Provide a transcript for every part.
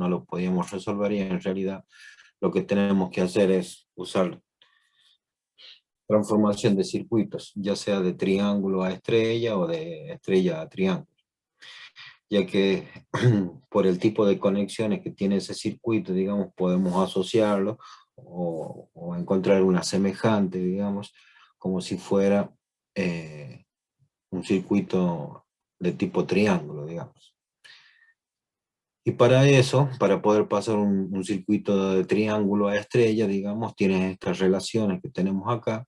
no lo podíamos resolver, y en realidad lo que tenemos que hacer es usar transformación de circuitos, ya sea de triángulo a estrella o de estrella a triángulo, ya que por el tipo de conexiones que tiene ese circuito, digamos, podemos asociarlo o encontrar una semejante, digamos, como si fuera un circuito de tipo triángulo, digamos. Y para eso, para poder pasar un circuito de triángulo a estrella, digamos, tienes estas relaciones que tenemos acá,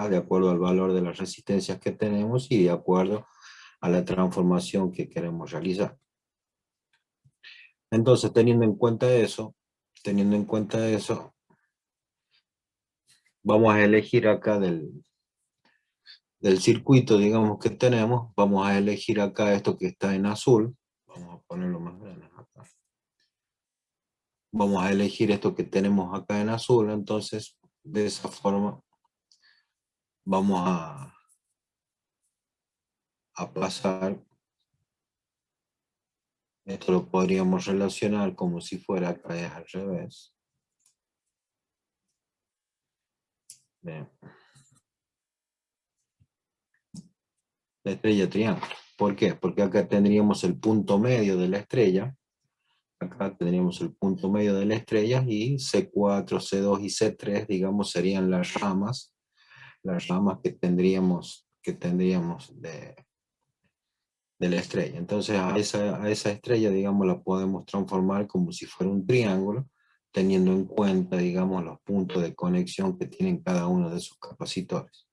de acuerdo al valor de las resistencias que tenemos y de acuerdo a la transformación que queremos realizar. Entonces, teniendo en cuenta eso, vamos a elegir acá del circuito, digamos, que tenemos, vamos a elegir acá esto que está en azul. Vamos a ponerlo más grande acá. Vamos a elegir esto que tenemos acá en azul, entonces de esa forma vamos a pasar. Esto lo podríamos relacionar como si fuera acá es al revés. Bien. La estrella triángulo. ¿Por qué? Porque acá tendríamos el punto medio de la estrella. Acá tendríamos el punto medio de la estrella y C4, C2 y C3, digamos, serían las ramas que tendríamos de la estrella. Entonces a esa estrella, digamos, la podemos transformar como si fuera un triángulo, teniendo en cuenta, digamos, los puntos de conexión que tienen cada uno de sus capacitores.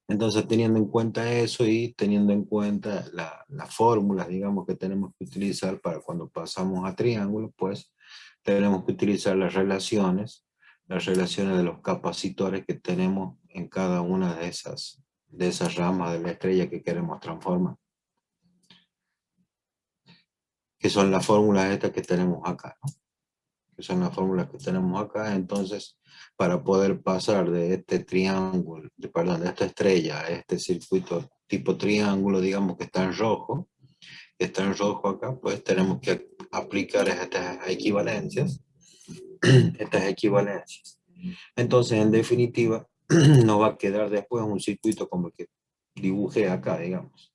Entonces, teniendo en cuenta eso y teniendo en cuenta las fórmulas, digamos, que tenemos que utilizar para cuando pasamos a triángulo, pues tenemos que utilizar las relaciones de los capacitores que tenemos en cada una de esas ramas de la estrella que queremos transformar, que son las fórmulas estas que tenemos acá, ¿no? Que son las fórmulas que tenemos acá. Entonces, para poder pasar de este triángulo, de esta estrella a este circuito tipo triángulo, digamos que está en rojo acá, pues tenemos que aplicar estas equivalencias, estas equivalencias. Entonces, en definitiva, nos va a quedar después un circuito como el que dibujé acá, digamos.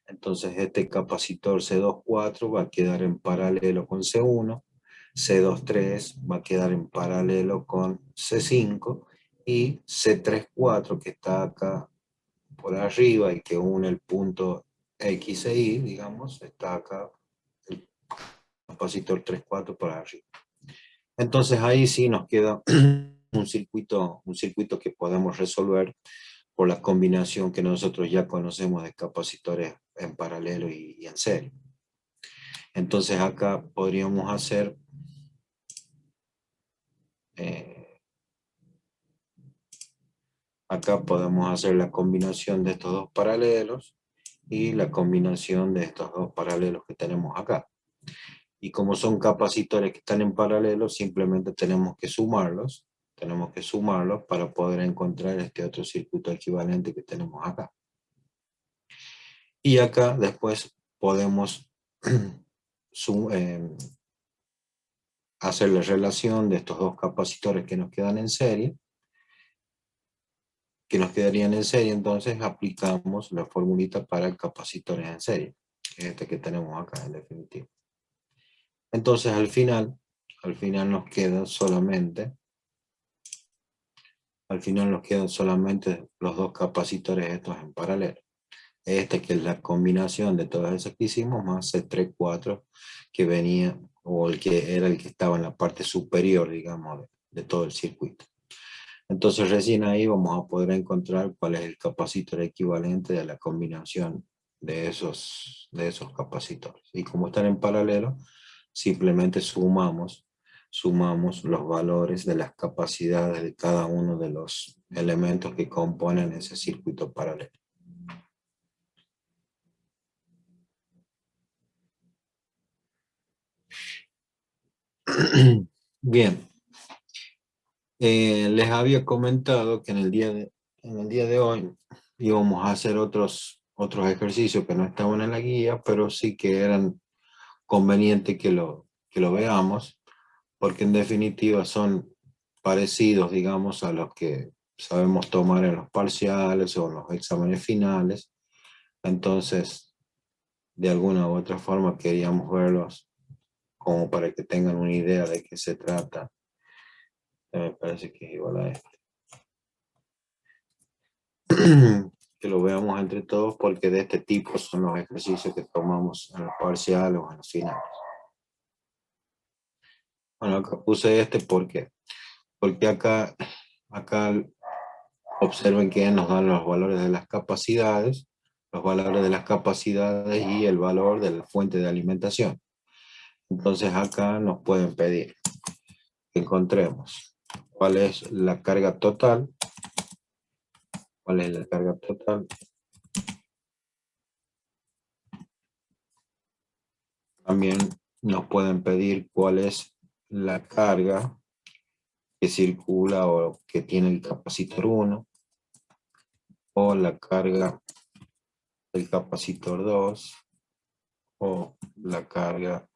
Entonces, este capacitor C24 va a quedar en paralelo con C1, C23 va a quedar en paralelo con C5 y C34, que está acá por arriba y que une el punto X e Y, digamos, está acá el capacitor 34 por arriba. Entonces ahí sí nos queda un circuito que podemos resolver por la combinación que nosotros ya conocemos de capacitores en paralelo y en serie. Entonces acá podríamos hacer la combinación de estos dos paralelos y la combinación de estos dos paralelos que tenemos acá. Y como son capacitores que están en paralelo, simplemente tenemos que sumarlos para poder encontrar este otro circuito equivalente que tenemos acá. Y acá después podemos hacer la relación de estos dos capacitores que nos quedan en serie, que nos quedarían en serie. Entonces aplicamos la formulita para el capacitor en serie, que es este que tenemos acá en definitiva. Entonces al final nos quedan solamente los dos capacitores estos en paralelo. Este que es la combinación de todas esas que hicimos, más C34 que venía, o el que era el que estaba en la parte superior, digamos, de todo el circuito. Entonces recién ahí vamos a poder encontrar cuál es el capacitor equivalente de la combinación de esos capacitores. Y como están en paralelo, simplemente sumamos los valores de las capacidades de cada uno de los elementos que componen ese circuito paralelo. Bien, les había comentado que en el día de hoy íbamos a hacer otros otros ejercicios que no estaban en la guía, pero sí que eran convenientes que lo veamos, porque en definitiva son parecidos, digamos, a los que sabemos tomar en los parciales o en los exámenes finales. Entonces, de alguna u otra forma queríamos verlos como para que tengan una idea de qué se trata. Me parece que es igual a este. Que lo veamos entre todos, porque de este tipo son los ejercicios que tomamos en los parciales o en los finales. Bueno, acá puse este porque acá observen que nos dan los valores de las capacidades, y el valor de la fuente de alimentación. Entonces acá nos pueden pedir que encontremos cuál es la carga total, También nos pueden pedir cuál es la carga que circula o que tiene el capacitor 1, o la carga del capacitor 2, o la carga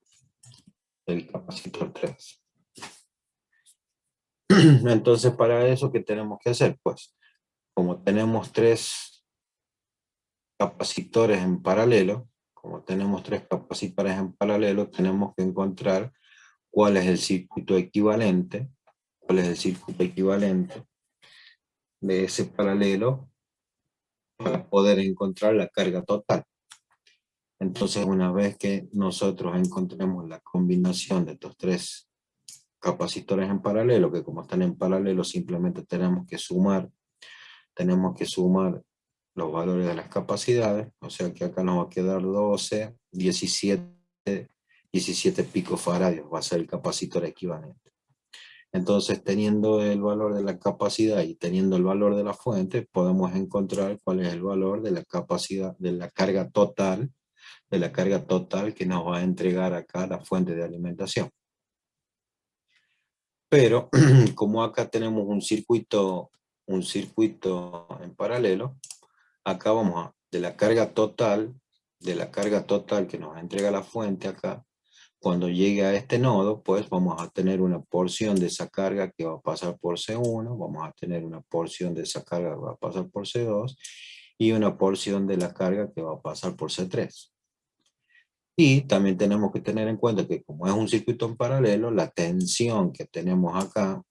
del capacitor 3. Entonces, para eso, ¿qué tenemos que hacer? Pues, como tenemos tres capacitores en paralelo, tenemos que encontrar cuál es el circuito equivalente, de ese paralelo para poder encontrar la carga total. Entonces, una vez que nosotros encontremos la combinación de estos tres capacitores en paralelo, que como están en paralelo simplemente tenemos que sumar los valores de las capacidades, o sea que acá nos va a quedar 12, 17 picofaradios, va a ser el capacitor equivalente. Entonces, teniendo el valor de la capacidad y teniendo el valor de la fuente, podemos encontrar cuál es el valor de la capacidad, de la carga total que nos va a entregar acá la fuente de alimentación. Pero como acá tenemos un circuito en paralelo, acá de la carga total que nos entrega la fuente acá, cuando llegue a este nodo, pues vamos a tener una porción de esa carga que va a pasar por C1, vamos a tener una porción de esa carga que va a pasar por C2, y una porción de la carga que va a pasar por C3. Y también tenemos que tener en cuenta que como es un circuito en paralelo, la tensión que tenemos acá,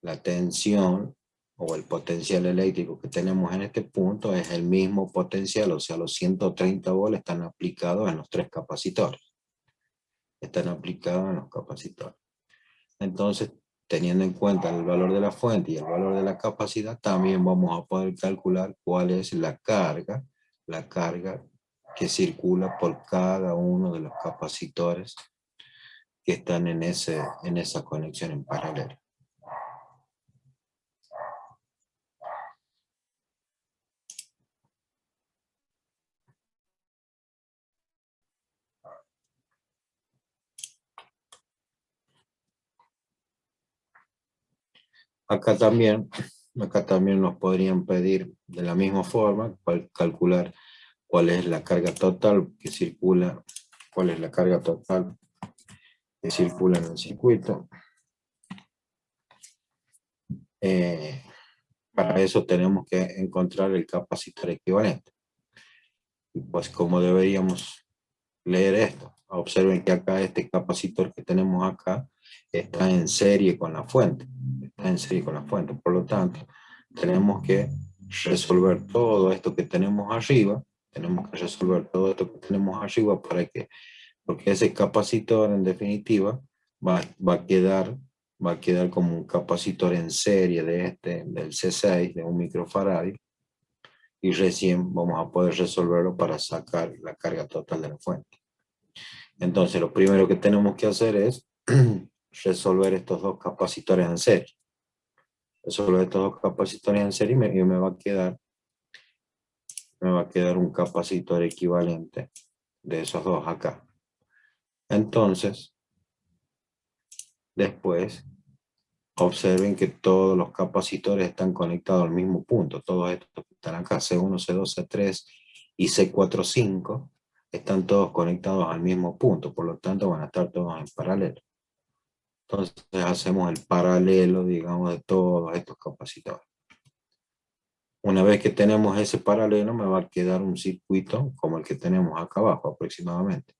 la tensión o el potencial eléctrico que tenemos en este punto es el mismo potencial, o sea, los 130 volts están aplicados en los tres capacitores. Entonces, teniendo en cuenta el valor de la fuente y el valor de la capacidad, también vamos a poder calcular cuál es la carga que circula por cada uno de los capacitores que están en esa conexión en paralelo. Acá también nos podrían pedir de la misma forma calcular cuál es la carga total que circula, en el circuito. Para eso tenemos que encontrar el capacitor equivalente. Y pues, ¿cómo deberíamos leer esto? Observen que acá este capacitor que tenemos acá está en serie con la fuente. Por lo tanto, tenemos que resolver todo esto que tenemos arriba. Porque ese capacitor en definitiva va a quedar como un capacitor en serie del C6, de 1 microfaradio, y recién vamos a poder resolverlo para sacar la carga total de la fuente. Entonces, lo primero que tenemos que hacer es resolver estos dos capacitores en serie. Y me va a quedar un capacitor equivalente de esos dos acá. Entonces, después observen que todos los capacitores están conectados al mismo punto. Todos estos que están acá, C1, C2, C3 y C4, 5, están todos conectados al mismo punto. Por lo tanto, van a estar todos en paralelo. Entonces, hacemos el paralelo, digamos, de todos estos capacitores. Una vez que tenemos ese paralelo, me va a quedar un circuito como el que tenemos acá abajo aproximadamente.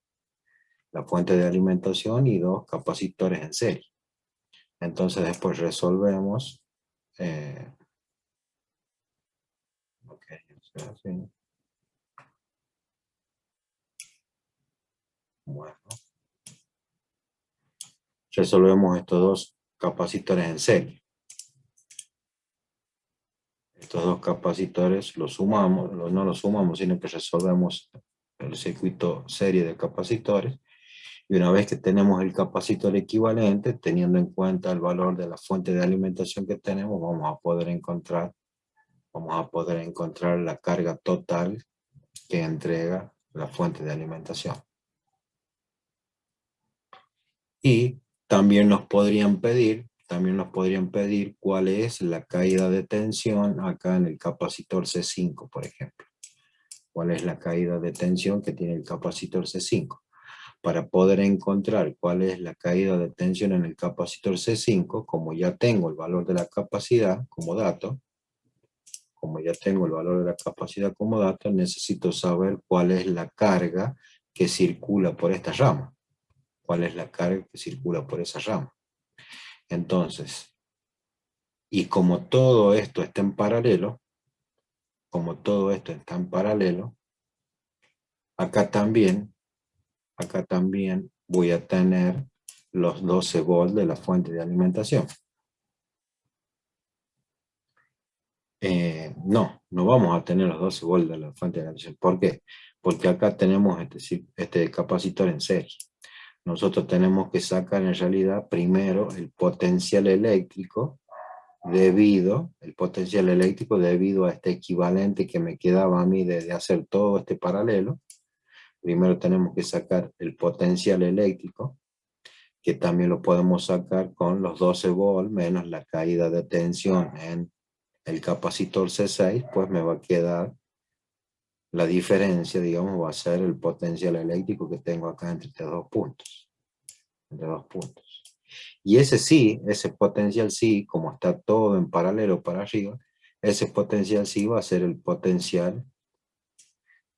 La fuente de alimentación y dos capacitores en serie. Entonces después resolvemos. Ok, así. Bueno, resolvemos estos dos capacitores en serie. Estos dos capacitores los sumamos, no los sumamos, sino que resolvemos el circuito serie de capacitores. Y una vez que tenemos el capacitor equivalente, teniendo en cuenta el valor de la fuente de alimentación que tenemos, vamos a poder encontrar la carga total que entrega la fuente de alimentación. Y también nos podrían pedir cuál es la caída de tensión acá en el capacitor C5, por ejemplo. ¿Cuál es la caída de tensión que tiene el capacitor C5? Para poder encontrar cuál es la caída de tensión en el capacitor C5, como ya tengo el valor de la capacidad como dato, necesito saber cuál es la carga que circula por esta rama. ¿Cuál es la carga que circula por esa rama? Entonces, y como todo esto está en paralelo, acá también voy a tener los 12 volts de la fuente de alimentación. No vamos a tener los 12 volts de la fuente de alimentación. ¿Por qué? Porque acá tenemos este capacitor en serie. Nosotros tenemos que sacar en realidad primero el potencial eléctrico debido a este equivalente que me quedaba a mí de hacer todo este paralelo. Primero tenemos que sacar el potencial eléctrico, que también lo podemos sacar con los 12 volts menos la caída de tensión en el capacitor C6, pues me va a quedar la diferencia, digamos, va a ser el potencial eléctrico que tengo acá entre estos dos puntos. Y ese potencial sí, como está todo en paralelo para arriba, ese potencial sí va a ser el potencial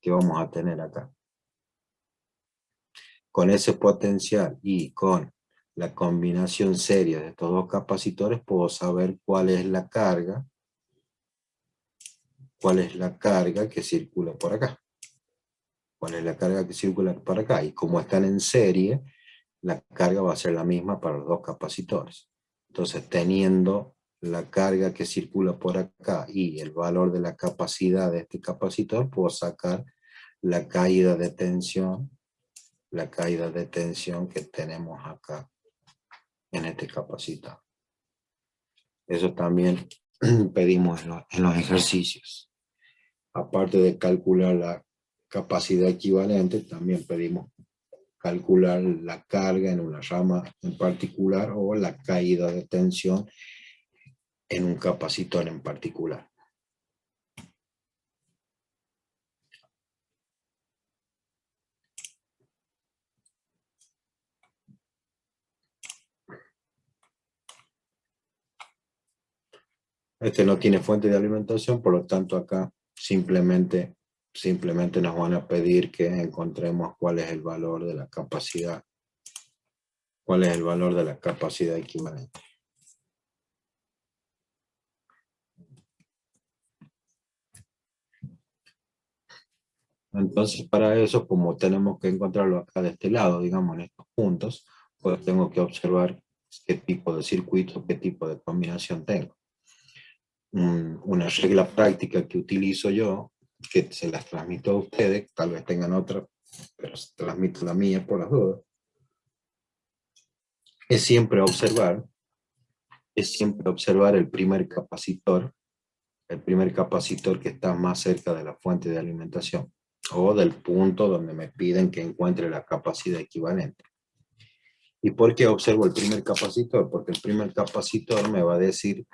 que vamos a tener acá. Con ese potencial y con la combinación seria de estos dos capacitores, puedo saber cuál es la carga que circula por acá. Y como están en serie, la carga va a ser la misma para los dos capacitores. Entonces, teniendo la carga que circula por acá y el valor de la capacidad de este capacitor, puedo sacar la caída de tensión que tenemos acá en este capacitor. Eso también pedimos en los ejercicios. Aparte de calcular la capacidad equivalente, también pedimos calcular la carga en una rama en particular o la caída de tensión en un capacitor en particular. Este no tiene fuente de alimentación, por lo tanto acá simplemente nos van a pedir que encontremos cuál es el valor de la capacidad. ¿Cuál es el valor de la capacidad equivalente? Entonces, para eso, como tenemos que encontrarlo acá de este lado, digamos, en estos puntos, pues tengo que observar qué tipo de circuito, qué tipo de combinación tengo. Una regla práctica que utilizo yo, que se las transmito a ustedes, tal vez tengan otra, pero transmito la mía por las dudas, es siempre observar el primer capacitor que está más cerca de la fuente de alimentación o del punto donde me piden que encuentre la capacidad equivalente. ¿Y por qué observo el primer capacitor? Porque el primer capacitor me va a decir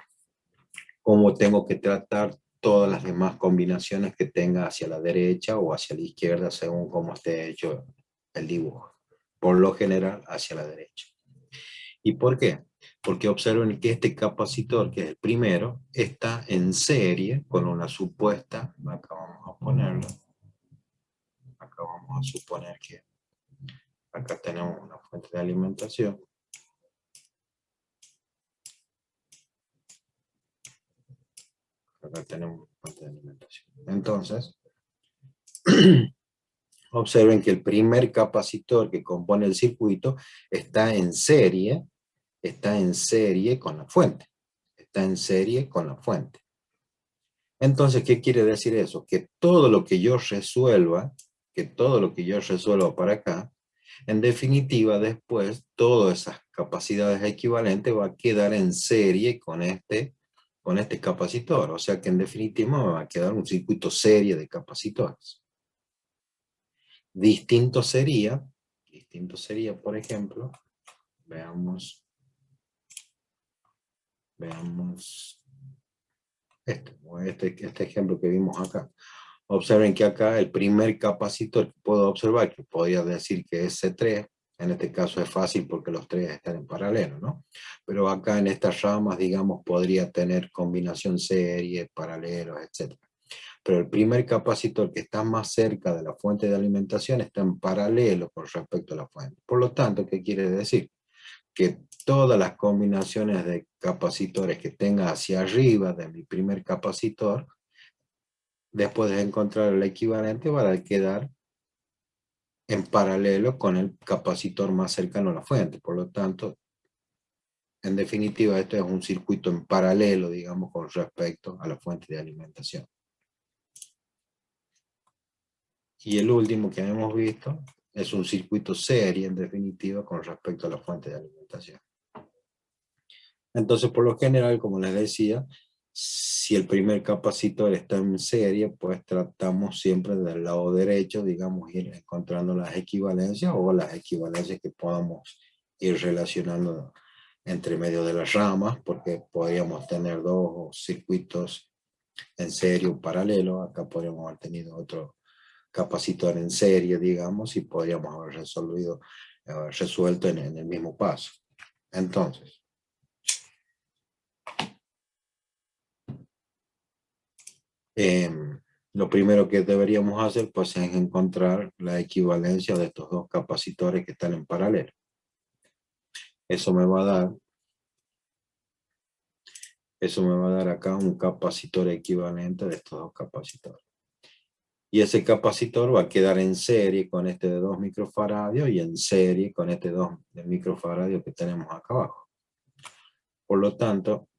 cómo tengo que tratar todas las demás combinaciones que tenga hacia la derecha o hacia la izquierda, según cómo esté hecho el dibujo. Por lo general, hacia la derecha. ¿Y por qué? Porque observen que este capacitor, que es el primero, está en serie con una supuesta, acá vamos a ponerlo, acá vamos a suponer que acá tenemos una fuente de alimentación. Acá tenemos una fuente de alimentación. Entonces, observen que el primer capacitor que compone el circuito está en serie con la fuente. Está en serie con la fuente. Entonces, ¿qué quiere decir eso? Que todo lo que yo resuelva, para acá, en definitiva, después, todas esas capacidades equivalentes va a quedar en serie con este capacitor. O sea que en definitiva me va a quedar un circuito serie de capacitores. Distinto sería, por ejemplo, veamos este ejemplo que vimos acá. Observen que acá el primer capacitor que puedo observar, que podría decir que es C3, en este caso es fácil porque los tres están en paralelo, ¿no? Pero acá en estas ramas, digamos, podría tener combinación serie, paralelos, etc. Pero el primer capacitor que está más cerca de la fuente de alimentación está en paralelo con respecto a la fuente. Por lo tanto, ¿qué quiere decir? Que todas las combinaciones de capacitores que tenga hacia arriba de mi primer capacitor, después de encontrar el equivalente, van a quedar en paralelo con el capacitor más cercano a la fuente. Por lo tanto, en definitiva, esto es un circuito en paralelo, digamos, con respecto a la fuente de alimentación. Y el último que hemos visto es un circuito serie, en definitiva, con respecto a la fuente de alimentación. Entonces, por lo general, como les decía, si el primer capacitor está en serie, pues tratamos siempre del lado derecho, digamos, ir encontrando las equivalencias o las equivalencias que podamos ir relacionando entre medio de las ramas, porque podríamos tener dos circuitos en serie o paralelo. Acá podríamos haber tenido otro capacitor en serie, digamos, y podríamos haber resuelto en el mismo paso. Entonces, lo primero que deberíamos hacer pues es encontrar la equivalencia de estos dos capacitores que están en paralelo. Eso me va a dar acá un capacitor equivalente de estos dos capacitores. Y ese capacitor va a quedar en serie con este de 2 microfaradios y en serie con este 2 de microfaradios que tenemos acá abajo. Por lo tanto,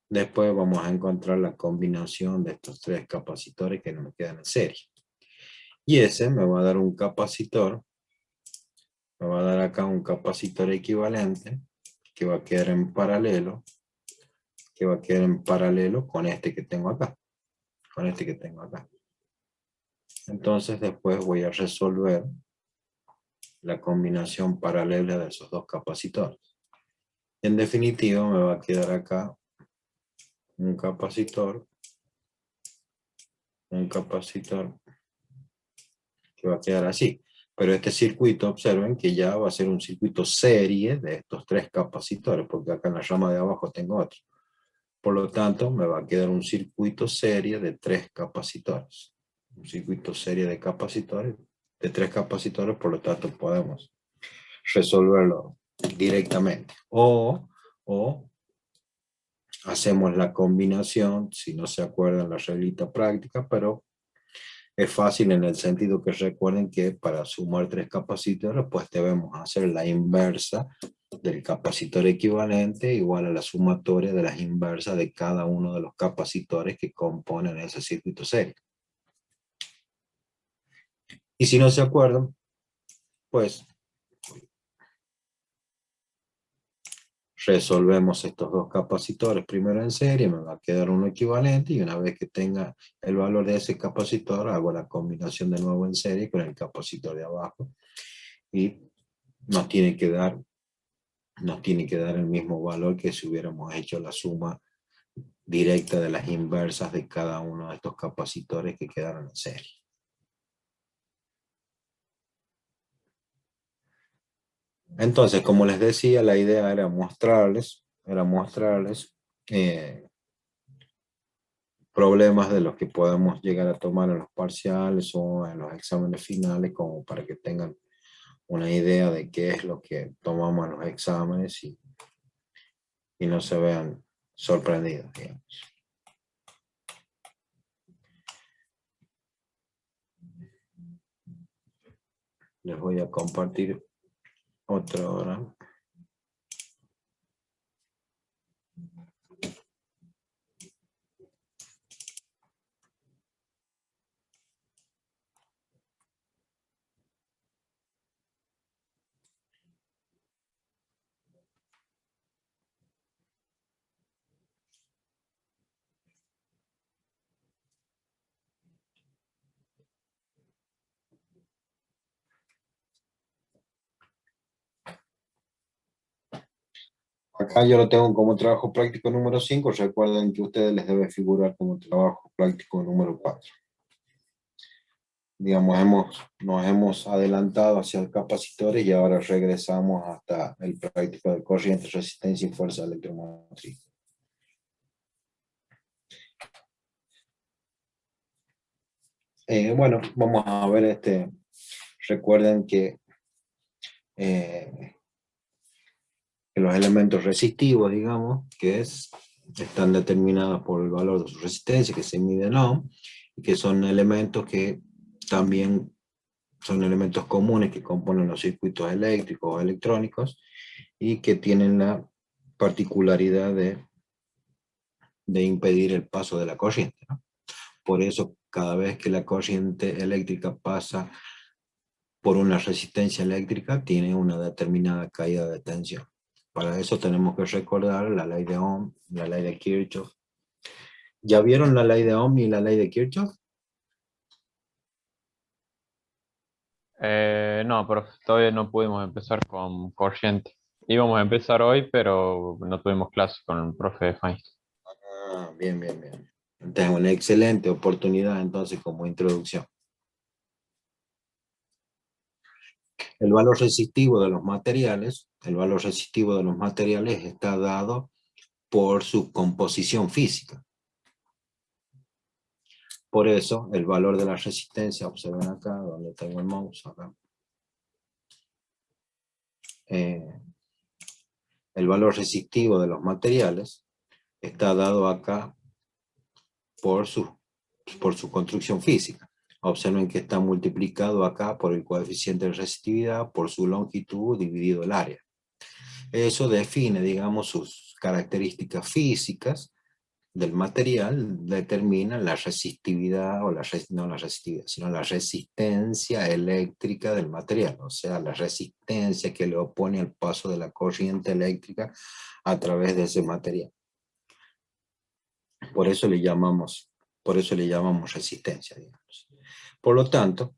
después vamos a encontrar la combinación de estos tres capacitores que nos quedan en serie. Y ese me va a dar un capacitor, me va a dar acá un capacitor equivalente que va a quedar en paralelo, con este que tengo acá. Entonces después voy a resolver la combinación paralela de esos dos capacitores. En definitiva me va a quedar acá un capacitor que va a quedar así. Pero este circuito, observen que ya va a ser un circuito serie de estos tres capacitores, porque acá en la rama de abajo tengo otro. Por lo tanto, me va a quedar un circuito serie de tres capacitores. Un circuito serie de capacitores, de tres capacitores, por lo tanto podemos resolverlo directamente. O hacemos la combinación, si no se acuerdan la reglita práctica, pero es fácil en el sentido que recuerden que para sumar tres capacitores, pues debemos hacer la inversa del capacitor equivalente igual a la sumatoria de las inversas de cada uno de los capacitores que componen ese circuito serie. Y si no se acuerdan, pues resolvemos estos dos capacitores primero en serie, me va a quedar uno equivalente y una vez que tenga el valor de ese capacitor, hago la combinación de nuevo en serie con el capacitor de abajo y nos tiene que dar el mismo valor que si hubiéramos hecho la suma directa de las inversas de cada uno de estos capacitores que quedaron en serie. Entonces, como les decía, la idea era mostrarles problemas de los que podemos llegar a tomar en los parciales o en los exámenes finales, como para que tengan una idea de qué es lo que tomamos en los exámenes y no se vean sorprendidos, digamos. Les voy a compartir otra hora. Acá yo lo tengo como trabajo práctico número 5. Recuerden que a ustedes les debe figurar como trabajo práctico número 4. Digamos, nos hemos adelantado hacia el capacitores y ahora regresamos hasta el práctico de corriente, resistencia y fuerza electromotriz. Bueno, vamos a ver recuerden que los elementos resistivos, digamos, están determinados por el valor de su resistencia, que se mide en ohm, y que son elementos que también son elementos comunes que componen los circuitos eléctricos o electrónicos y que tienen la particularidad de impedir el paso de la corriente, ¿no? Por eso, cada vez que la corriente eléctrica pasa por una resistencia eléctrica, tiene una determinada caída de tensión. Para eso tenemos que recordar la ley de Ohm, la ley de Kirchhoff. ¿Ya vieron la ley de Ohm y la ley de Kirchhoff? No, pero todavía no pudimos empezar con corriente. Íbamos a empezar hoy, pero no tuvimos clase con el profe de Feinstein. Ah, bien, bien, bien. Entonces, una excelente oportunidad entonces como introducción. El valor resistivo de los materiales, está dado por su composición física. Por eso, el valor de la resistencia, observen acá, donde tengo el mouse, acá. El valor resistivo de los materiales está dado acá por su construcción física. Observen que está multiplicado acá por el coeficiente de resistividad por su longitud dividido el área. Eso define, digamos, sus características físicas del material, determina la resistividad, no la resistividad, sino la resistencia eléctrica del material, o sea, la resistencia que le opone al paso de la corriente eléctrica a través de ese material. Por eso le llamamos resistencia, digamos. Por lo tanto,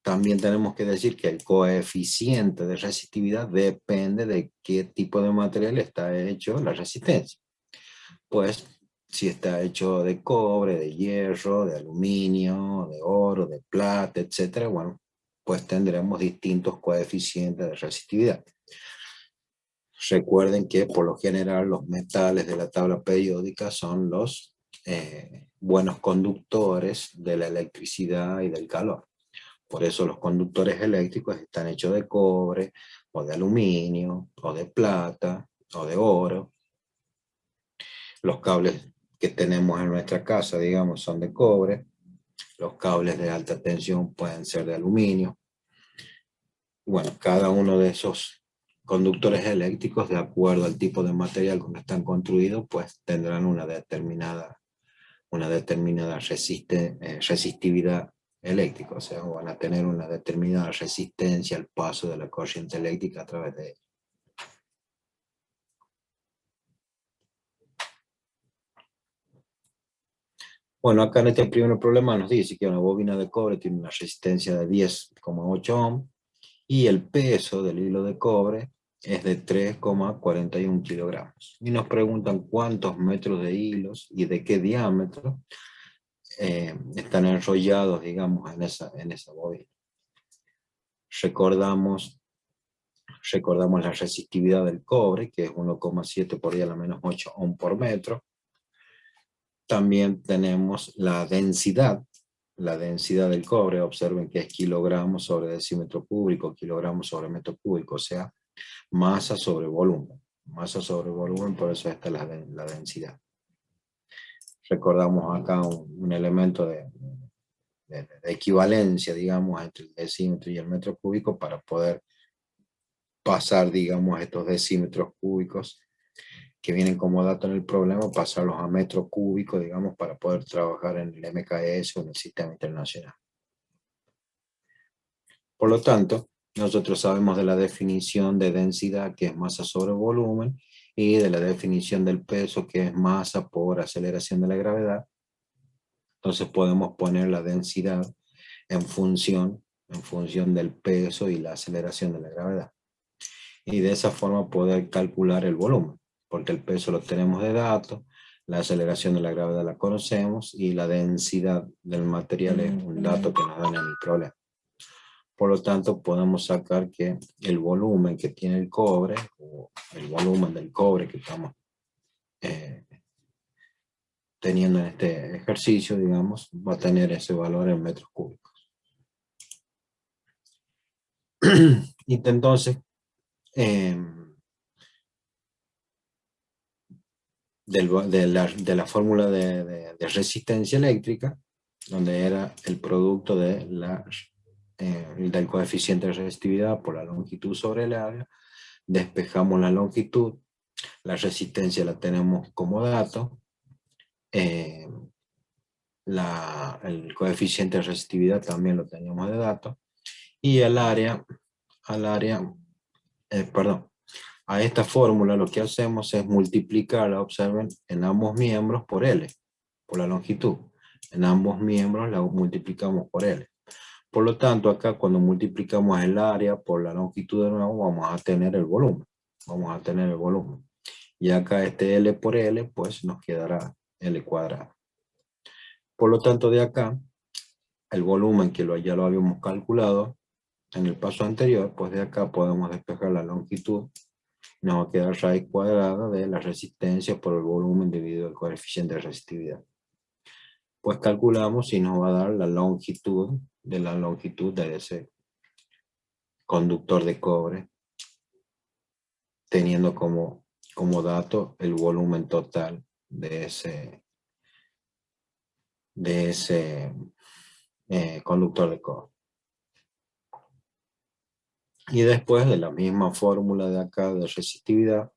también tenemos que decir que el coeficiente de resistividad depende de qué tipo de material está hecho la resistencia. Pues si está hecho de cobre, de hierro, de aluminio, de oro, de plata, etc., bueno, pues tendremos distintos coeficientes de resistividad. Recuerden que por lo general los metales de la tabla periódica son los buenos conductores de la electricidad y del calor. Por eso los conductores eléctricos están hechos de cobre, o de aluminio, o de plata, o de oro. Los cables que tenemos en nuestra casa, digamos, son de cobre. Los cables de alta tensión pueden ser de aluminio. Bueno, cada uno de esos conductores eléctricos, de acuerdo al tipo de material con que están construidos, pues tendrán una determinada resistividad eléctrica, o sea, van a tener una determinada resistencia al paso de la corriente eléctrica a través de ellos. Bueno, acá en este primer problema nos dice que una bobina de cobre tiene una resistencia de 10,8 ohm y el peso del hilo de cobre es de 3,41 kilogramos. Y nos preguntan cuántos metros de hilos y de qué diámetro están enrollados, digamos, en esa bobina. Recordamos la resistividad del cobre, que es 1,7 por 10 a la menos 8 ohm por metro. También tenemos la densidad del cobre. Observen que es kilogramos sobre decímetro cúbico, kilogramos sobre metro cúbico, o sea, masa sobre volumen. Masa sobre volumen, por eso está la densidad. Recordamos acá un elemento de equivalencia, digamos, entre el decímetro y el metro cúbico para poder pasar, digamos, estos decímetros cúbicos que vienen como dato en el problema, pasarlos a metro cúbico, digamos, para poder trabajar en el MKS o en el sistema internacional. Por lo tanto, nosotros sabemos de la definición de densidad, que es masa sobre volumen, y de la definición del peso, que es masa por aceleración de la gravedad. Entonces podemos poner la densidad en función del peso y la aceleración de la gravedad. Y de esa forma poder calcular el volumen, porque el peso lo tenemos de dato, la aceleración de la gravedad la conocemos y la densidad del material es un dato que nos dan en el problema. Por lo tanto, podemos sacar que el volumen que tiene el cobre, o el volumen del cobre que estamos teniendo en este ejercicio, digamos, va a tener ese valor en metros cúbicos. Y entonces, de la fórmula de resistencia eléctrica, donde era el producto del coeficiente de resistividad por la longitud sobre el área, despejamos la longitud, la resistencia la tenemos como dato, el coeficiente de resistividad también lo teníamos de dato, y a esta fórmula lo que hacemos es multiplicarla, observen, en ambos miembros por L, por la longitud. En ambos miembros la multiplicamos por L. Por lo tanto, acá cuando multiplicamos el área por la longitud de nuevo, vamos a tener el volumen. Y acá este L por L, pues nos quedará L cuadrado. Por lo tanto, de acá, el volumen que ya lo habíamos calculado en el paso anterior, pues de acá podemos despejar la longitud. Nos va a quedar raíz cuadrada de la resistencia por el volumen dividido el coeficiente de resistividad. Pues calculamos y nos va a dar la longitud de ese conductor de cobre, teniendo como dato el volumen total de ese conductor de cobre. Y después de la misma fórmula de acá de resistividad,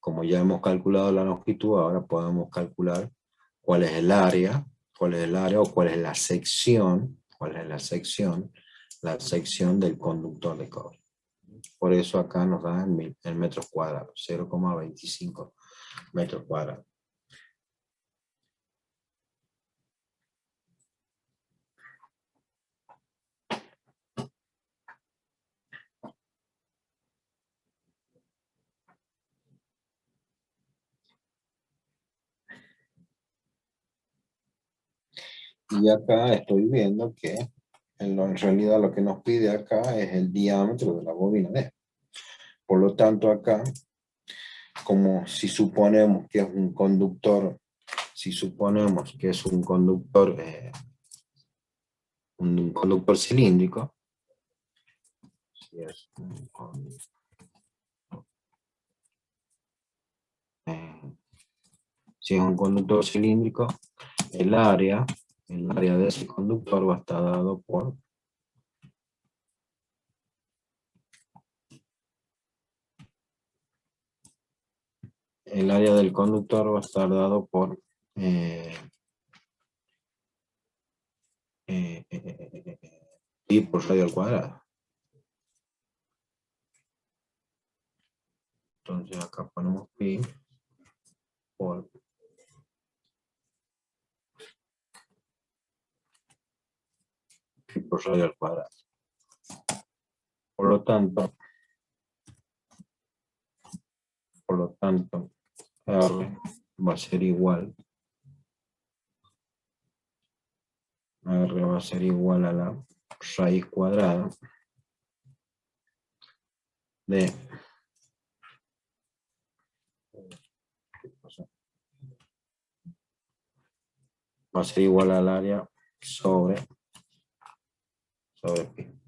como ya hemos calculado la longitud, ahora podemos calcular cuál es el área o cuál es la sección del conductor de cobre. Por eso acá nos da en metros cuadrados, 0,25 metros cuadrados. Y acá estoy viendo que en realidad lo que nos pide acá es el diámetro de la bobina D. Por lo tanto acá, como si suponemos que es un conductor, un conductor cilíndrico, si es un conductor cilíndrico, el área de ese conductor va a estar dado por pi por radio al cuadrado. Entonces acá ponemos pi por por radio al cuadrado. Por lo tanto, R va a ser igual. R va a ser igual a la raíz cuadrada de va a ser igual al área sobre pi.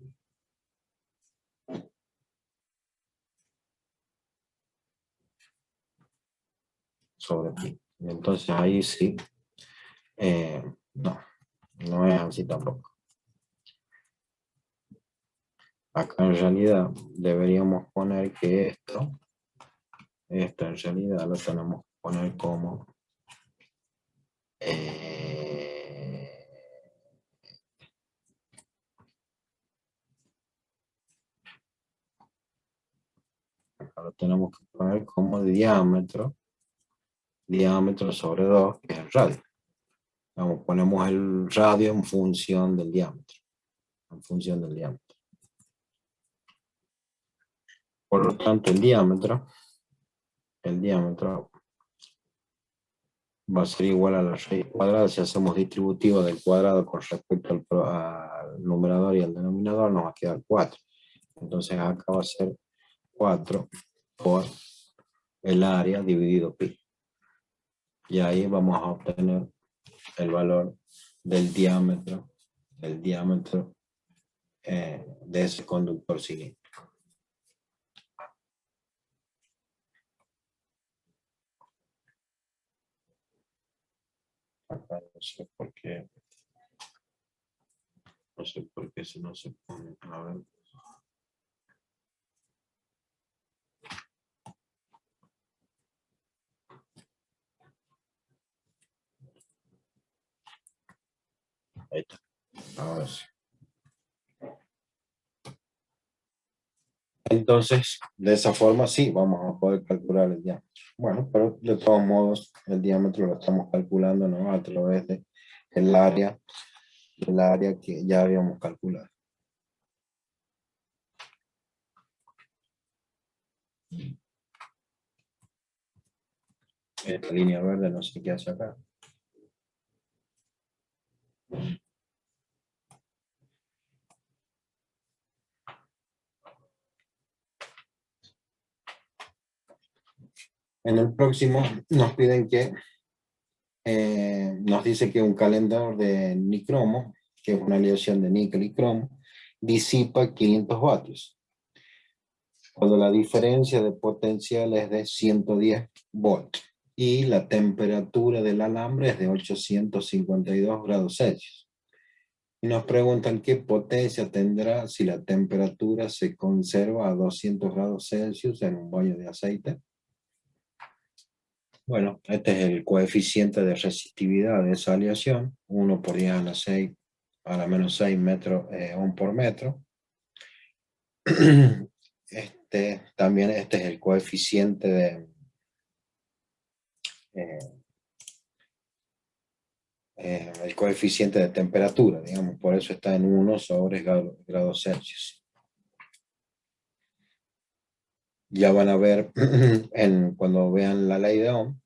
Sobre pi. Entonces ahí sí, no es así tampoco. Acá en realidad deberíamos poner que esto en realidad lo tenemos que poner como acá lo tenemos que poner como diámetro sobre 2, que es el radio. Vamos, ponemos el radio en función del diámetro. Por lo tanto, el diámetro va a ser igual a la raíz cuadrada. Si hacemos distributivo del cuadrado con respecto al numerador y al denominador, nos va a quedar 4. Entonces acá va a ser 4 por el área dividido pi. Y ahí vamos a obtener el valor del diámetro de ese conductor cilíndrico. Acá no sé por qué si no se pone, a ver. Ahí está. Ahora sí. Entonces, de esa forma sí vamos a poder calcular el diámetro. Bueno, pero de todos modos, el diámetro lo estamos calculando, ¿no? A través de el área que ya habíamos calculado. Esta línea verde no sé qué hace acá. En el próximo nos piden que, nos dice que un calentador de nicromo, que es una aleación de níquel y cromo, disipa 500 vatios. Cuando la diferencia de potencial es de 110 volts y la temperatura del alambre es de 852 grados Celsius. Y nos preguntan qué potencia tendrá si la temperatura se conserva a 200 grados Celsius en un baño de aceite. Bueno, este es el coeficiente de resistividad de esa aleación, 1 por 10 a la menos 6 metros ohm por metro. También este es el coeficiente de temperatura, digamos, por eso está en 1 sobre grados Celsius. Ya van a ver cuando vean la ley de Ohm,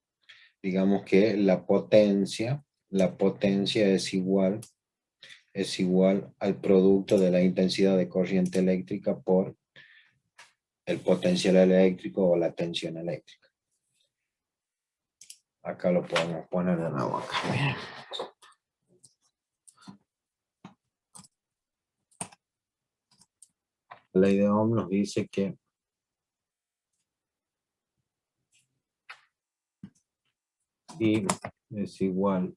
digamos que la potencia es igual al producto de la intensidad de corriente eléctrica por el potencial eléctrico o la tensión eléctrica. Acá lo podemos poner de nuevo acá. Bien. La ley de Ohm nos dice que I es igual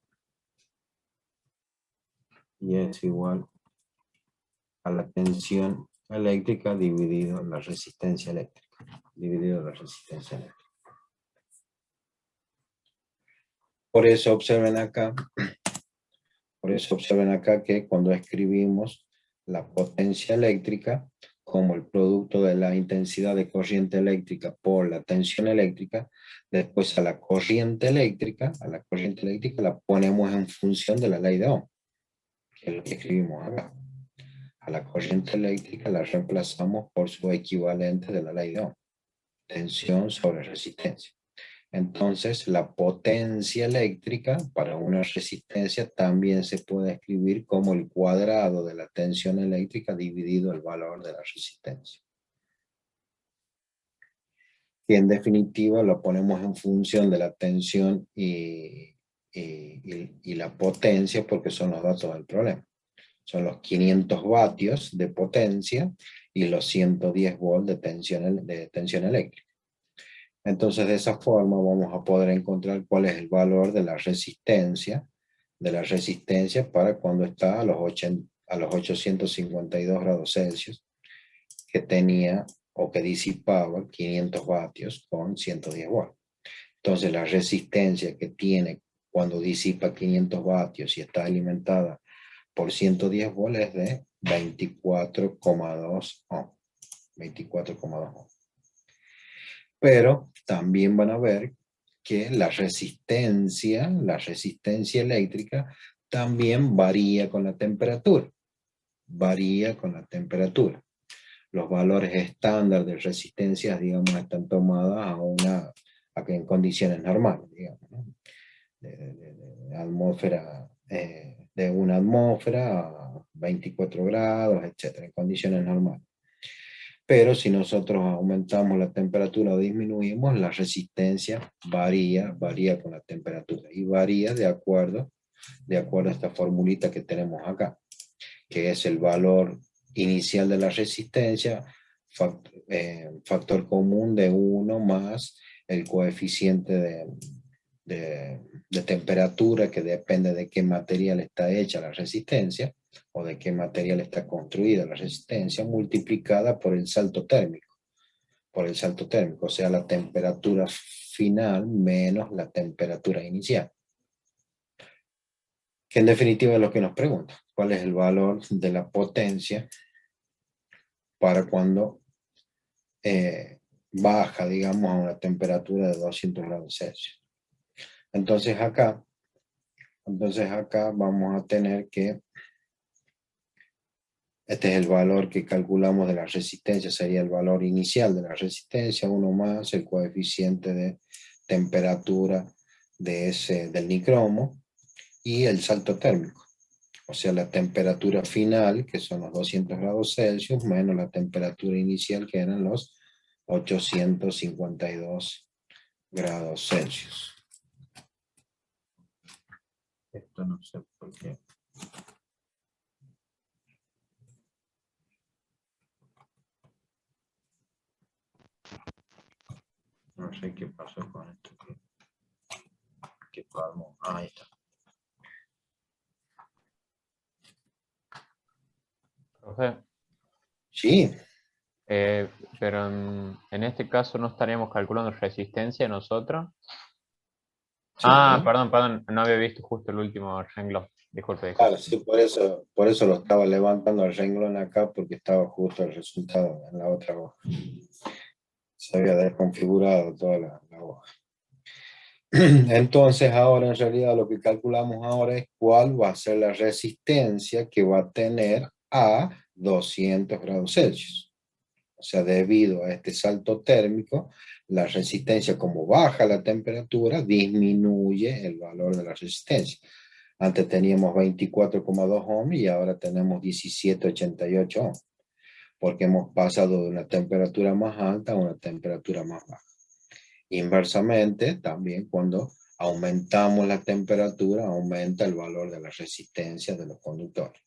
a la tensión eléctrica dividido la resistencia eléctrica. Por eso observen acá que cuando escribimos la potencia eléctrica como el producto de la intensidad de corriente eléctrica por la tensión eléctrica, después a la corriente eléctrica la ponemos en función de la ley de Ohm, que es lo que escribimos acá. a la corriente eléctrica la reemplazamos por su equivalente de la ley de Ohm, tensión sobre resistencia. Entonces, la potencia eléctrica para una resistencia también se puede escribir como el cuadrado de la tensión eléctrica dividido el valor de la resistencia. Y en definitiva lo ponemos en función de la tensión y la potencia porque son los datos del problema. Son los 500 vatios de potencia y los 110 volts de tensión eléctrica. Entonces, de esa forma vamos a poder encontrar cuál es el valor de la resistencia para cuando está a los 852 grados Celsius, que tenía o que disipaba 500 vatios con 110 volts. Entonces, la resistencia que tiene cuando disipa 500 vatios y está alimentada por 110 volts es de 24,2 ohm. 24,2 ohm. Pero también van a ver que la resistencia eléctrica también varía con la temperatura. Varía con la temperatura. Los valores estándar de resistencias, digamos, están tomadas en condiciones normales, digamos, ¿no? De una atmósfera a 24 grados, etcétera, en condiciones normales. Pero si nosotros aumentamos la temperatura o disminuimos, la resistencia varía con la temperatura y varía de acuerdo a esta formulita que tenemos acá, que es el valor inicial de la resistencia, factor común de 1 más el coeficiente de temperatura, que depende de qué material está hecha la resistencia, o de qué material está construida la resistencia, multiplicada por el salto térmico. O sea, la temperatura final menos la temperatura inicial. Que en definitiva es lo que nos pregunta. ¿Cuál es el valor de la potencia para cuando baja, digamos, a una temperatura de 200 grados Celsius? Entonces acá vamos a tener que este es el valor que calculamos de la resistencia, sería el valor inicial de la resistencia, 1 más el coeficiente de temperatura del nicromo y el salto térmico. O sea, la temperatura final, que son los 200 grados Celsius, menos la temperatura inicial, que eran los 852 grados Celsius. Esto no sé por qué. No sé qué pasó con esto. ¿Qué palmo? Ahí está. Profe, Sí. pero en este caso no estaríamos calculando resistencia nosotros. Sí. Perdón, no había visto justo el último renglón. Disculpe. Claro, sí, por eso lo estaba levantando el renglón acá, porque estaba justo el resultado en la otra hoja. Se había desconfigurado toda la hoja. Entonces ahora en realidad lo que calculamos ahora es cuál va a ser la resistencia que va a tener a 200 grados Celsius. O sea, debido a este salto térmico, la resistencia, como baja la temperatura, disminuye el valor de la resistencia. Antes teníamos 24,2 ohm y ahora tenemos 17,88 ohm, porque hemos pasado de una temperatura más alta a una temperatura más baja. Inversamente, también cuando aumentamos la temperatura, aumenta el valor de la resistencia de los conductores.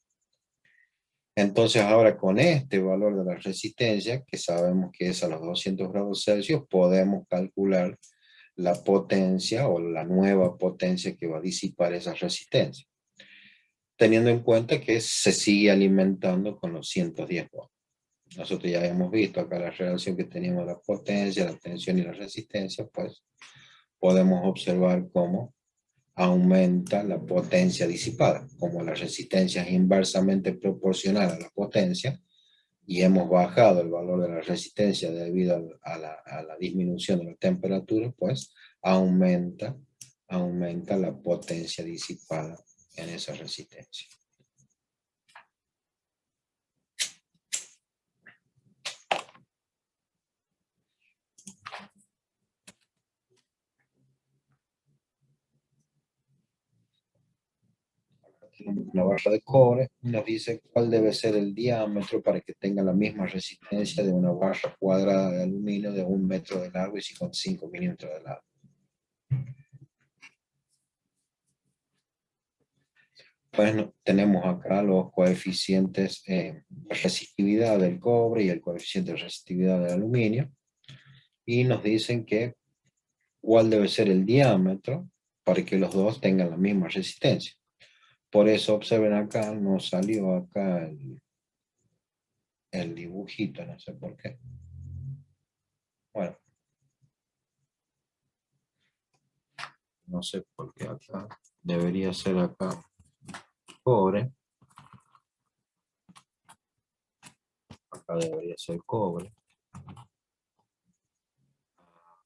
Entonces ahora con este valor de la resistencia, que sabemos que es a los 200 grados Celsius, podemos calcular la potencia o la nueva potencia que va a disipar esa resistencia, teniendo en cuenta que se sigue alimentando con los 110 volts. Nosotros ya hemos visto acá la relación que teníamos la potencia, la tensión y la resistencia, pues podemos observar cómo aumenta la potencia disipada. Como la resistencia es inversamente proporcional a la potencia y hemos bajado el valor de la resistencia debido a la disminución de la temperatura, pues aumenta la potencia disipada en esa resistencia. Tenemos una barra de cobre y nos dice cuál debe ser el diámetro para que tenga la misma resistencia de una barra cuadrada de aluminio de 1 metro de largo y 55 milímetros de largo. Bueno, tenemos acá los coeficientes de resistividad del cobre y el coeficiente de resistividad del aluminio. Y nos dicen que cuál debe ser el diámetro para que los dos tengan la misma resistencia. Por eso observen acá, nos salió acá el dibujito, no sé por qué. Bueno, no sé por qué acá. Debería ser acá cobre. Acá debería ser cobre.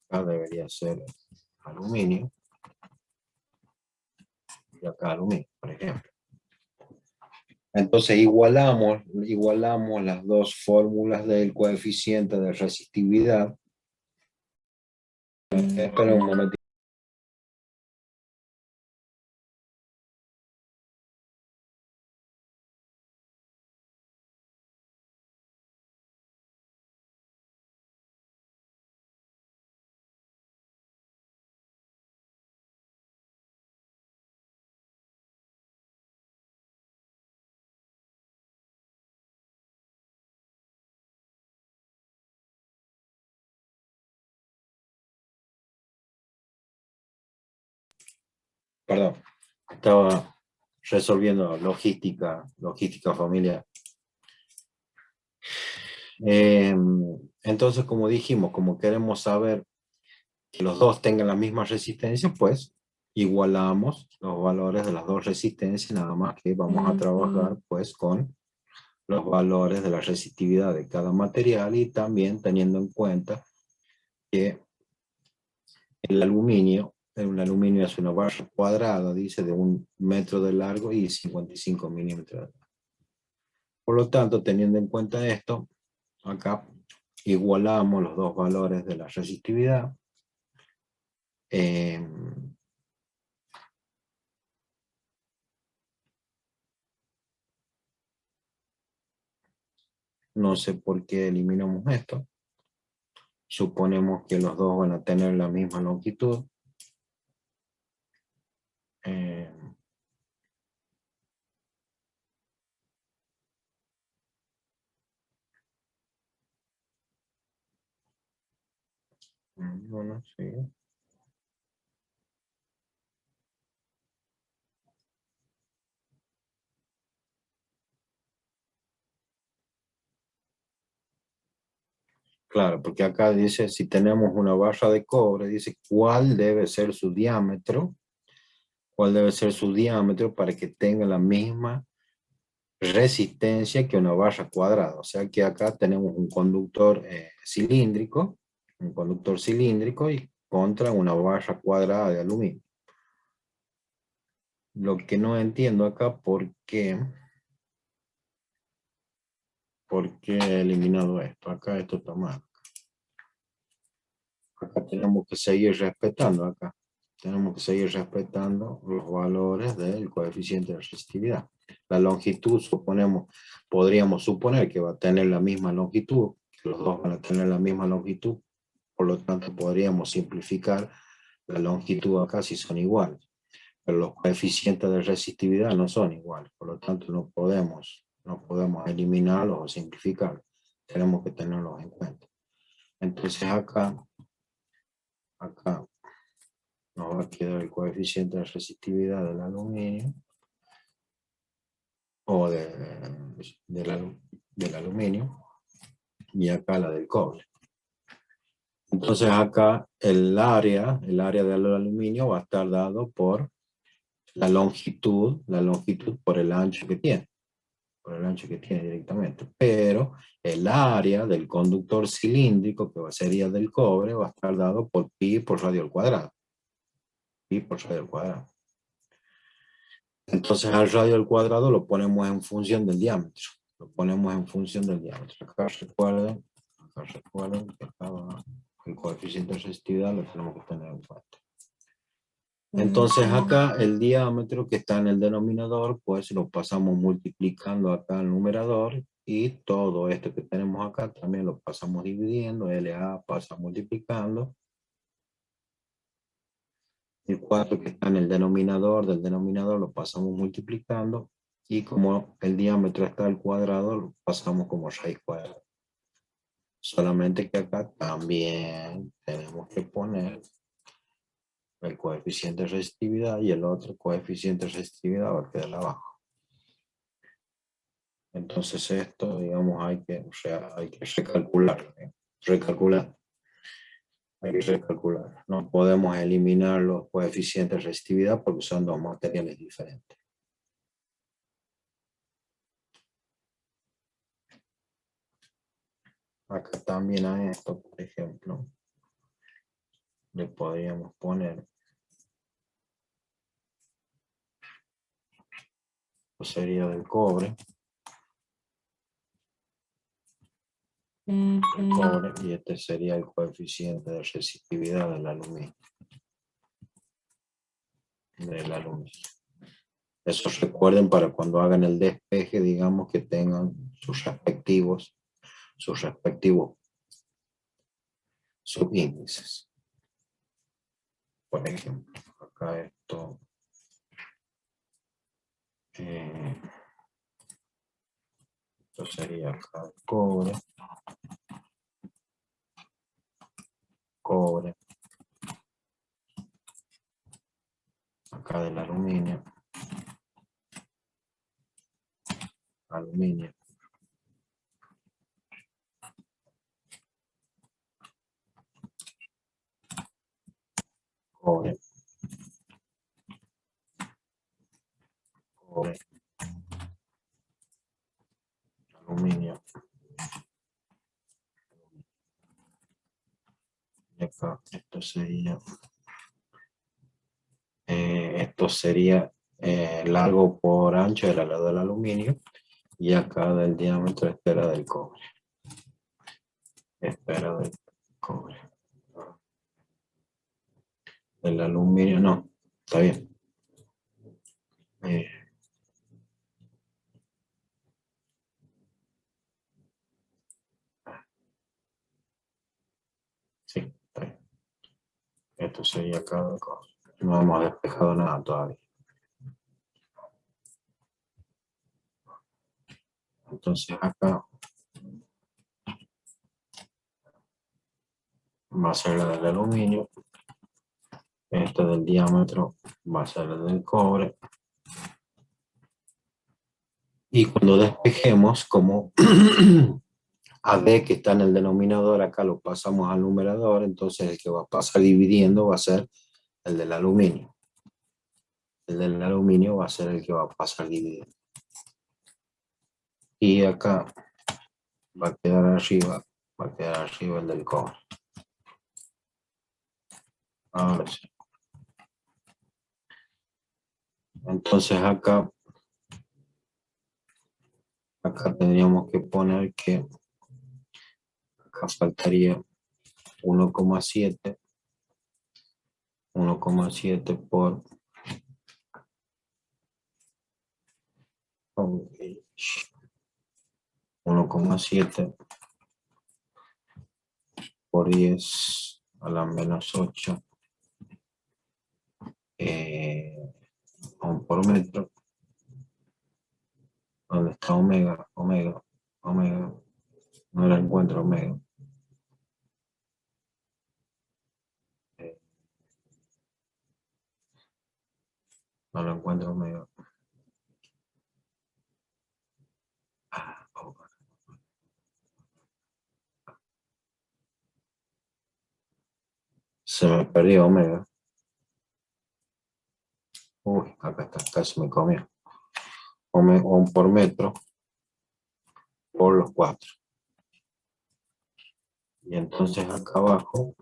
Acá debería ser aluminio. Y acá aluminio, por ejemplo. Entonces igualamos las dos fórmulas del coeficiente de resistividad. Espera un momentito. Perdón, estaba resolviendo logística familiar. Entonces, como dijimos, como queremos saber que los dos tengan la misma resistencia, pues igualamos los valores de las dos resistencias, nada más que vamos a trabajar pues con los valores de la resistividad de cada material y también teniendo en cuenta que el aluminio es una barra cuadrada, dice, de 1 metro de largo y 55 milímetros de largo. Por lo tanto, teniendo en cuenta esto, acá igualamos los dos valores de la resistividad. No sé por qué eliminamos esto. Suponemos que los dos van a tener la misma longitud. Bueno, sí. Claro, porque acá dice, si tenemos una barra de cobre, dice cuál debe ser su diámetro, para que tenga la misma resistencia que una barra cuadrada. O sea que acá tenemos un conductor cilíndrico y contra una barra cuadrada de aluminio. Lo que no entiendo acá, ¿por qué he eliminado esto? Acá esto está mal. Acá tenemos que seguir respetando acá. Tenemos que seguir respetando los valores del coeficiente de resistividad. La longitud, podríamos suponer que va a tener la misma longitud, que los dos van a tener la misma longitud, por lo tanto podríamos simplificar la longitud acá si son iguales. Pero los coeficientes de resistividad no son iguales, por lo tanto no podemos eliminarlos o simplificarlos. Tenemos que tenerlos en cuenta. Entonces acá nos va a quedar el coeficiente de resistividad del aluminio o del aluminio y acá la del cobre. Entonces acá el área del aluminio va a estar dado por la longitud por el ancho que tiene. Directamente. Pero el área del conductor cilíndrico, que sería del cobre, va a estar dado por pi por radio al cuadrado. Entonces al radio al cuadrado lo ponemos en función del diámetro. Acá recuerden que acá el coeficiente de resistividad lo tenemos que tener en cuenta. Entonces acá el diámetro que está en el denominador, pues lo pasamos multiplicando acá el numerador y todo esto que tenemos acá también lo pasamos dividiendo, LA pasa multiplicando. El 4 que está en el denominador del denominador lo pasamos multiplicando y como el diámetro está al cuadrado lo pasamos como raíz cuadrada. Solamente que acá también tenemos que poner el coeficiente de resistividad y el otro coeficiente de resistividad va a quedar abajo. Entonces esto, digamos, hay que recalcular, hay que recalcular. No podemos eliminar los coeficientes de resistividad porque son dos materiales diferentes. Acá también a esto, por ejemplo, le podríamos poner, sería del cobre. El cobre, y este sería el coeficiente de resistividad del aluminio. Eso recuerden para cuando hagan el despeje, digamos que tengan sus respectivos subíndices. Por ejemplo, acá esto sería acá el cobre, acá del aluminio, cobre, aluminio, y acá esto sería largo por ancho del lado del aluminio y acá del diámetro espera del cobre. El aluminio no, está bien. Sí, está bien. Esto sería cada cosa. No hemos despejado nada todavía. Entonces acá va a ser la del aluminio. Este del diámetro va a ser el del cobre. Y cuando despejemos, como AB que está en el denominador, acá lo pasamos al numerador, entonces el que va a pasar dividiendo va a ser el del aluminio. El del aluminio va a ser el que va a pasar dividiendo. Y acá va a quedar arriba el del cobre. Ahora sí. Entonces acá tendríamos que poner que acá faltaría 1,7 por 1,7 por 10 a la menos 8 por metro. ¿Dónde está omega? No la encuentro omega. No lo encuentro omega. Se me perdió omega. Uy, acá está, casi me comió. Omega por metro por los 4. Y entonces acá abajo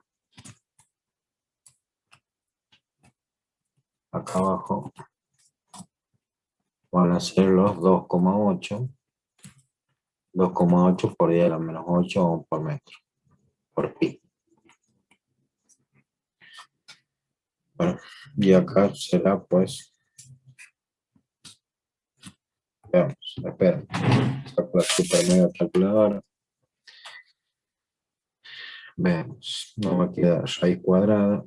van a ser los 2,8 por 10 a la menos 8 por metro, por pi. Bueno, y acá será pues, veamos, espera, saco la super mega calculadora, veamos, nos va a quedar raíz cuadrada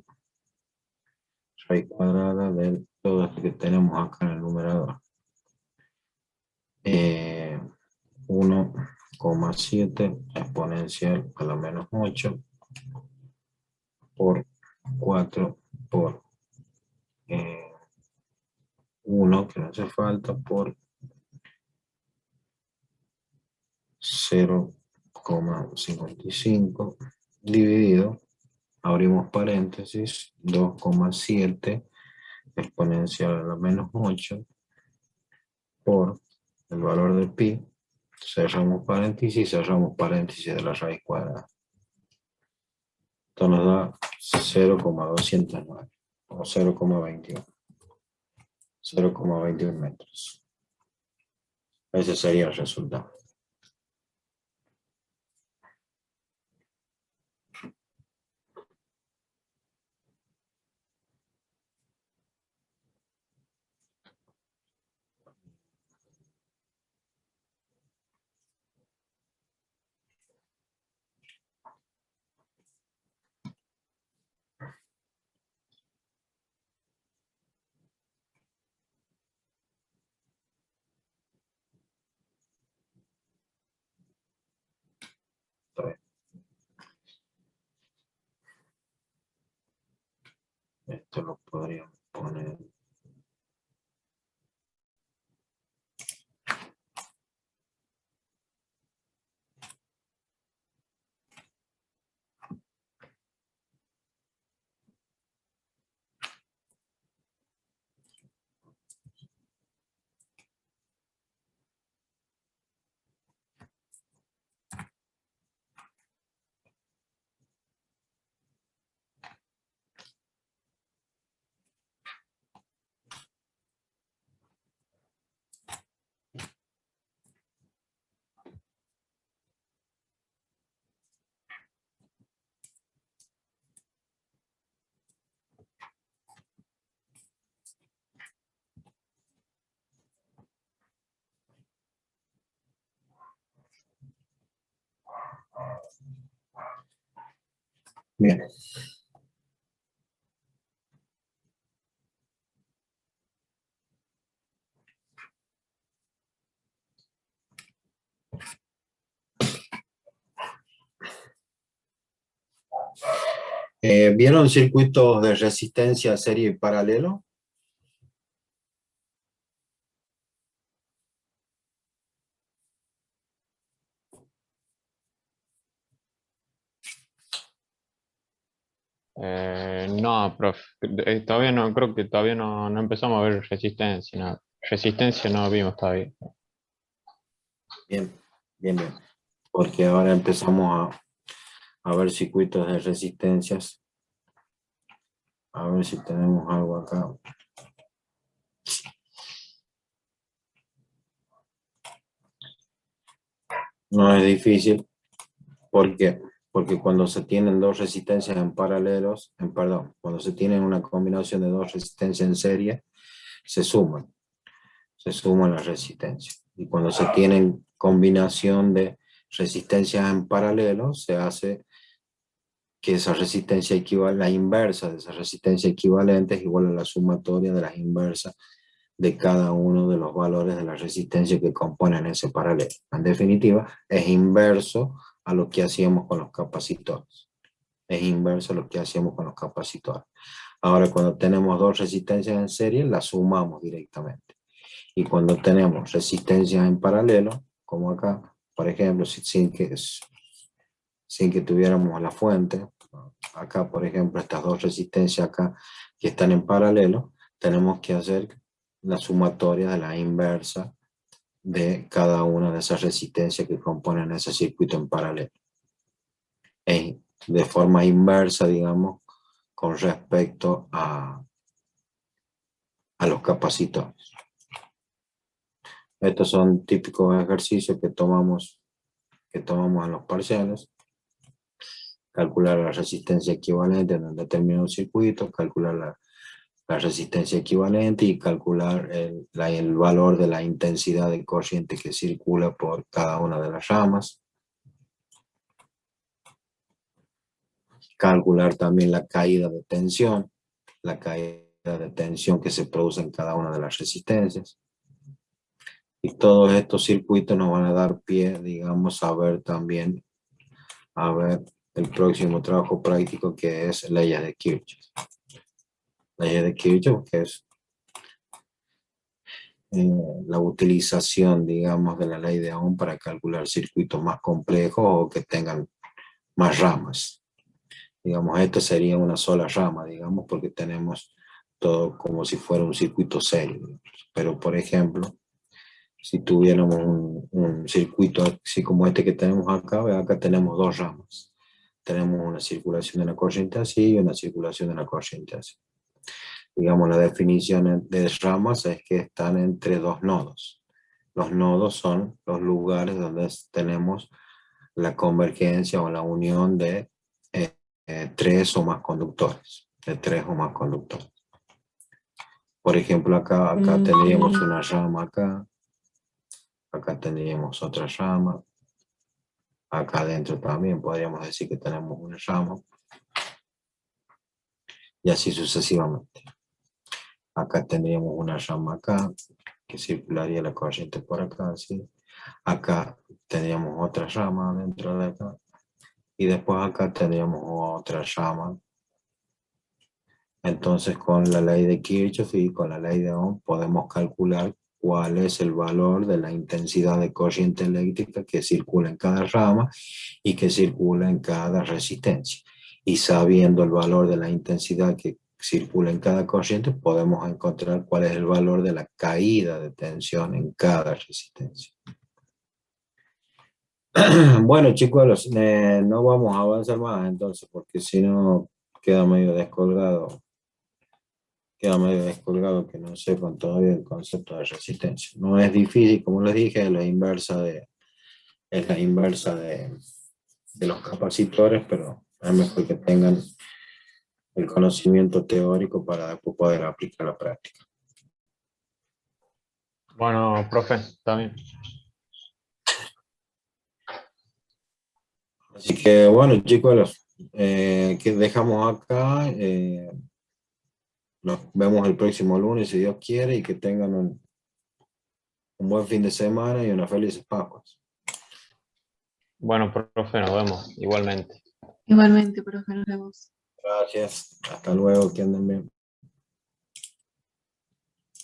de todo esto que tenemos acá en el numerador. 1,7 exponencial a la menos 8 por 4 por 1, que no hace falta, por 0,55 dividido, abrimos paréntesis, 2,7 exponencial a la menos 8 por el valor de pi, cerramos paréntesis de la raíz cuadrada. Esto nos da 0,209 o 0,21 metros. Ese sería el resultado. Esto lo podríamos poner. Bien. ¿Vieron circuitos de resistencia, serie y paralelo? No, profe, todavía no, creo que todavía no empezamos a ver resistencia, no. Resistencia no vimos todavía. Bien, bien, bien. Porque ahora empezamos a ver circuitos de resistencias. A ver si tenemos algo acá. No es difícil. ¿Por qué? Porque cuando se tienen dos resistencias en paralelos, perdón, cuando se tienen una combinación de dos resistencias en serie, se suman las resistencias. Y cuando se tienen combinación de resistencias en paralelo, se hace que esa resistencia equivale, la inversa de esa resistencia equivalente es igual a la sumatoria de las inversas de cada uno de los valores de la resistencia que componen ese paralelo. En definitiva, es inverso a lo que hacíamos con los capacitores. Es inverso a lo que hacíamos con los capacitores. Ahora, cuando tenemos dos resistencias en serie, las sumamos directamente. Y cuando tenemos resistencias en paralelo, como acá, por ejemplo, sin que tuviéramos la fuente, acá, por ejemplo, estas dos resistencias acá que están en paralelo, tenemos que hacer la sumatoria de la inversa de cada una de esas resistencias que componen ese circuito en paralelo. De forma inversa, digamos, con respecto a los capacitores. Estos son típicos ejercicios que tomamos en los parciales. Calcular la resistencia equivalente en un determinado circuito, calcular la resistencia equivalente y calcular el valor de la intensidad de corriente que circula por cada una de las ramas. Calcular también la caída de tensión que se produce en cada una de las resistencias. Y todos estos circuitos nos van a dar pie, digamos, a ver el próximo trabajo práctico, que es leyes de Kirchhoff. Leyes de Kirchhoff, que es la utilización, digamos, de la ley de Ohm para calcular circuitos más complejos o que tengan más ramas. Digamos, esto sería una sola rama, digamos, porque tenemos todo como si fuera un circuito serio. Pero, por ejemplo, si tuviéramos un circuito así como este que tenemos acá, acá tenemos dos ramas. Tenemos una circulación de la corriente así y una circulación de la corriente así. Digamos, la definición de ramas es que están entre dos nodos. Los nodos son los lugares donde tenemos la convergencia o la unión de tres o más conductores. Por ejemplo, acá tendríamos una rama acá tendríamos otra rama, acá adentro también podríamos decir que tenemos una rama, y así sucesivamente. Acá tendríamos una rama acá, que circularía la corriente por acá, ¿sí? Acá tendríamos otra rama dentro de acá, y después acá tendríamos otra rama. Entonces, con la ley de Kirchhoff y con la ley de Ohm podemos calcular cuál es el valor de la intensidad de corriente eléctrica que circula en cada rama y que circula en cada resistencia. Y sabiendo el valor de la intensidad que circula en cada corriente, podemos encontrar cuál es el valor de la caída de tensión en cada resistencia. Bueno, chicos, no vamos a avanzar más entonces, porque si no queda medio descolgado. Que no sepan todavía el concepto de resistencia. No es difícil, como les dije, es la inversa de los capacitores, pero es mejor que tengan el conocimiento teórico para después poder aplicar la práctica. Bueno, profe, también. Así que bueno, chicos, que dejamos acá. Nos vemos el próximo lunes, si Dios quiere, y que tengan un buen fin de semana y unas felices Pascuas. Bueno, profe, nos vemos igualmente. Igualmente, profe, nos vemos. Gracias. Hasta luego, que anden bien.